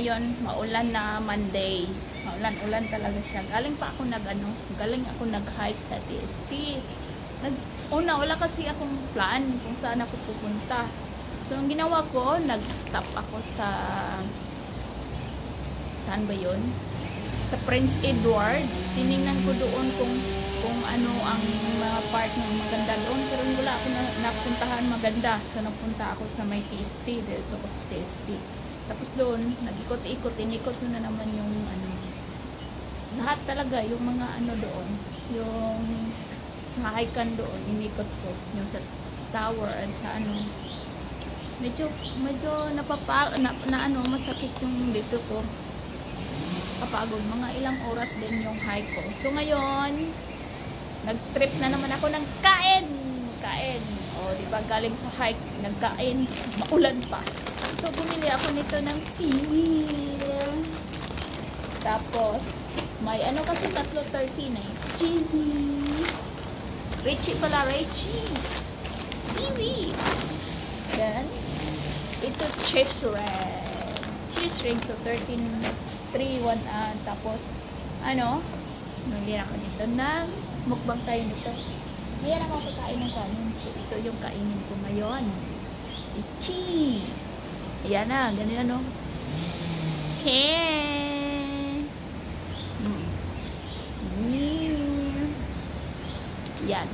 ngayon, maulan na Monday. Maulan-ulan talaga siya. Galing ako nag-hike sa TST. Wala kasi akong plan kung saan ako pupunta. So, ang ginawa ko, nag-stop ako sa saan ba yun? Sa Prince Edward. Tiningnan ko doon kung ano ang mga part ng maganda doon. Pero wala ako napuntahan maganda. So, napunta ako sa may TST. Dahil ko sa TST. Tapos doon, nag-ikot-ikot. Inikot ko na naman yung lahat talaga, yung mga doon. Yung mahaykan doon. Inikot ko. Yung sa tower at sa medyo masakit yung dito ko. Kapagod. Mga ilang oras din yung hike ko. So, ngayon, nag-trip na naman ako ng kain. O, diba, galing sa hike, nagkain, maulan pa. So, bumili ako nito ng kiwi. Tapos, may kasi 3.13 eh. Cheesy. Richie pala, Richie. Kiwi. Then, ito cheese ring. Cheese ring, so 13.3 tapos, nuli ako nito ng mukbang tayo nito. Ngayon ako kakain ng kanin. So, ito yung kainin ko ngayon. Ichi! Ayan na, ganyan Hey! Yan.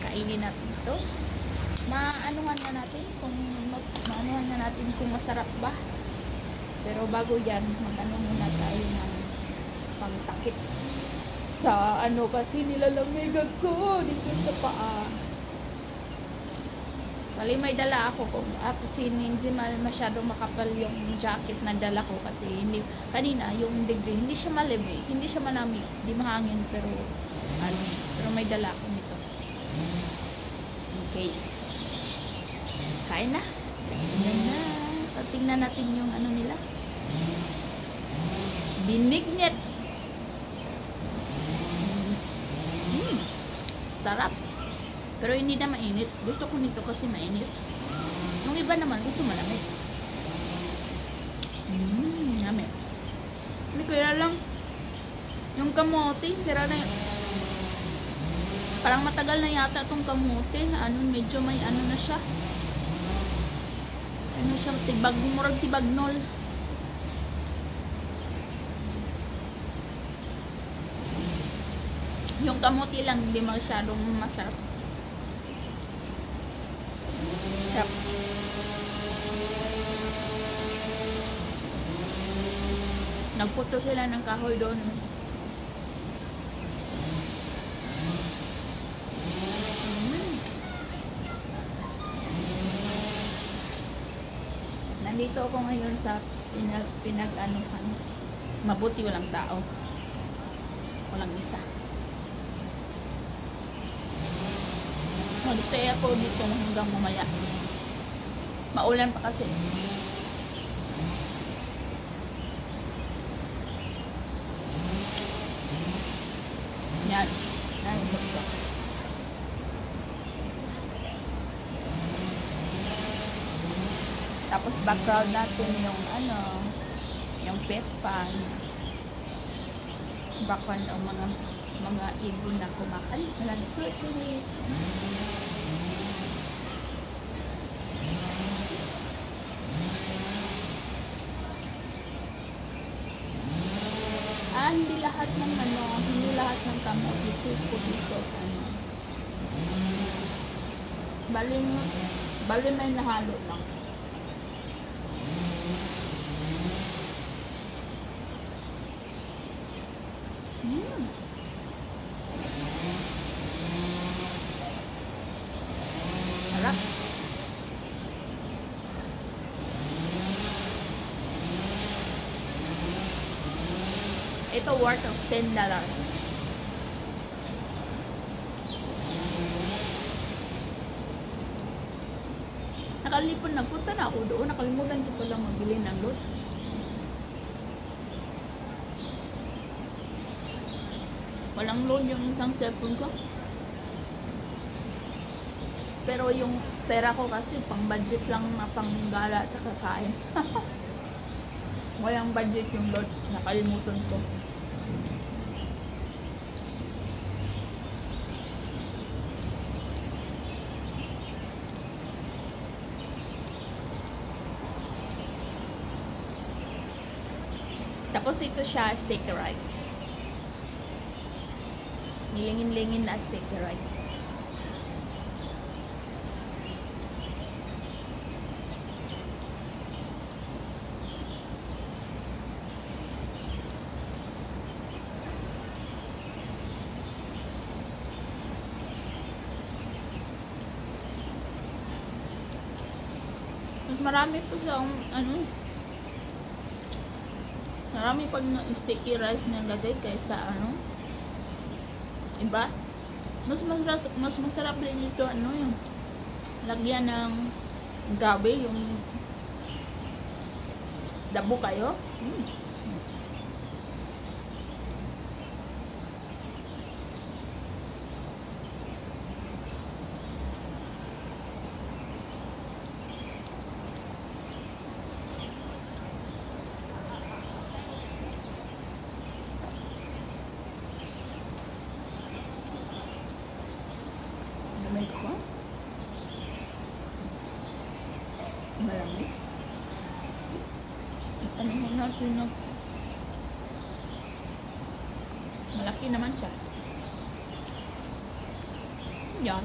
Kainin natin ito. Maanuhan na natin kung masarap ba. Pero bago yan, mag-ano muna tayo ng pangtakip. Sa kasi nilalamig ako dito sa paa. Bali may dala ako kasi hindi masyadong makapal yung jacket na dala ko kasi kanina yung degree hindi siya malamig, hindi siya malamig, hindi mahangin pero may dala ako nito. In case. Kain na. Tingnan natin yung nila. Binignet. Sarap. Pero hindi na mainit. Gusto ko nito kasi mainit. Yung iba naman gusto malamig. Yummy. Hindi kaya lang yung kamote, sira na parang matagal na yata itong kamote. Medyo may na siya. Murag tibagnol. Yung kamote lang, hindi masyadong masarap. Sarap. Nagputo sila ng kahoy doon. Nandito ako ngayon sa pinag-anuhan. Mabuti walang tao. Walang isa. Magstay ako dito hanggang mamaya. Maulan pa kasi. Yan. Tapos background natin yung yung Vespa. Background ang mga ibon na kumakain. Nagtutuloy. Hindi lahat ng kamote suko dito sa Bali may nahalo lang. Sarap. Ito worth of $10. Nakalipon, nagpunta na ako doon. Nakalimutan ko palang magbili ng load. Walang load yung isang cellphone ko. Pero yung pera ko kasi pang budget lang na pang gala at kakain. Walang budget yung Lord. Nakalimutan ko. Tapos ito siya, sticky rice. Nilingin-lingin na sticky rice. Mas marami po sa marami pag sticky rice na lagay kaysa iba. Mas masarap din ito yung lagyan ng gabi, yung dabo kayo. Malamig ko. Malamig. Ano mo natin na malaki naman siya. Yan.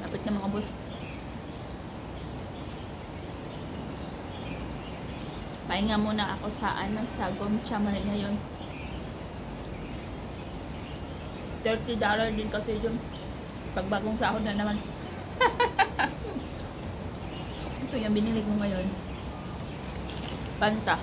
Lapit na mga boss. Pahinga muna ako sa sa Gomcha Marin ngayon. $30 din kasi yung pagbagong sahod na naman. Ito yung binili ko ngayon. Panta.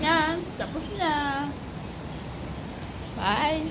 Yan, tapos na. Bye.